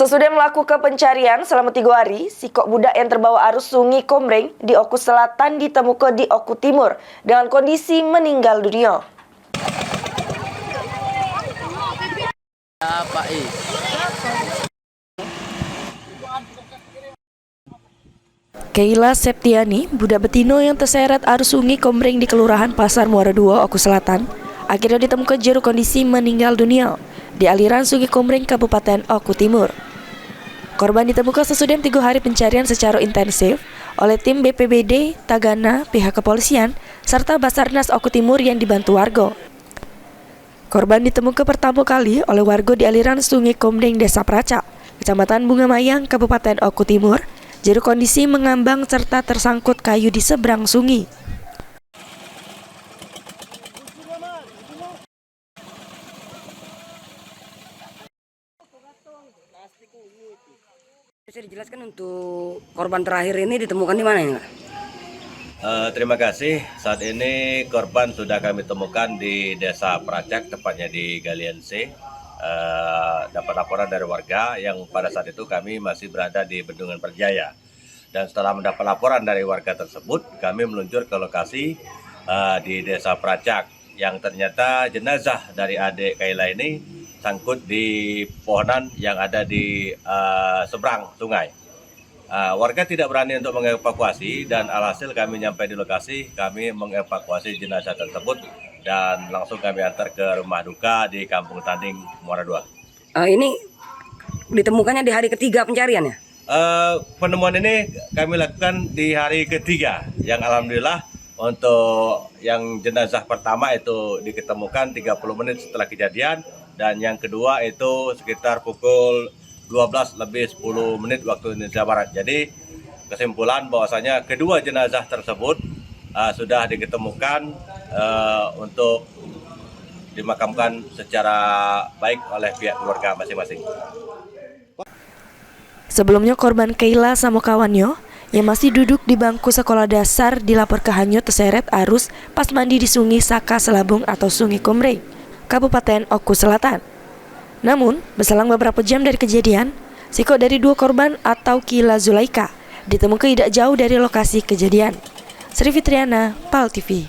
Sesudah melakukan pencarian selama 3 hari, sikok budak yang terbawa arus Sungai Komreng di Oku Selatan ditemukan di Oku Timur dengan kondisi meninggal dunia. Keila Septiani, budak betino yang terseret arus Sungai Komreng di Kelurahan Pasar Muara II, Oku Selatan, akhirnya ditemukan juru kondisi meninggal dunia di aliran Sungai Komreng, Kabupaten Oku Timur. Korban ditemukan sesudah 3 hari pencarian secara intensif oleh tim BPBD, Tagana, pihak kepolisian, serta Basarnas Oku Timur yang dibantu warga. Korban ditemukan pertama kali oleh warga di aliran Sungai Komreng, Desa Pracak, Kecamatan Bunga Mayang, Kabupaten Oku Timur. Juru kondisi mengambang serta tersangkut kayu di seberang sungai. Bisa dijelaskan untuk korban terakhir ini ditemukan di mana ya, Pak? Terima kasih. Saat ini korban sudah kami temukan di Desa Pracak, tepatnya di Galian C. Dapat laporan dari warga yang pada saat itu kami masih berada di Bendungan Perjaya. Dan setelah mendapat laporan dari warga tersebut, kami meluncur ke lokasi di Desa Pracak yang ternyata jenazah dari adik Keila ini sangkut di pohonan yang ada di seberang sungai. Warga tidak berani untuk mengevakuasi dan alhasil kami nyampe di lokasi, kami mengevakuasi jenazah tersebut dan langsung kami antar ke rumah duka di Kampung Tanding, Muara II. Ini ditemukannya di hari ketiga pencarian ya? Penemuan ini kami lakukan di hari ketiga, yang alhamdulillah untuk yang jenazah pertama itu diketemukan 30 menit setelah kejadian dan yang kedua itu sekitar pukul 12 lebih 10 menit waktu Indonesia Barat. Jadi kesimpulan bahwasanya kedua jenazah tersebut sudah diketemukan untuk dimakamkan secara baik oleh pihak keluarga masing-masing. Sebelumnya korban Keila sama kawannya yang masih duduk di bangku sekolah dasar dilaporkan hanyut terseret arus pas mandi di Sungai Saka Selabung atau Sungai Komreng, Kabupaten Oku Selatan. Namun, berselang beberapa jam dari kejadian, sikok dari 2 korban atau Keila Zulaika ditemukan tidak jauh dari lokasi kejadian. Sri Fitriana, PAL TV.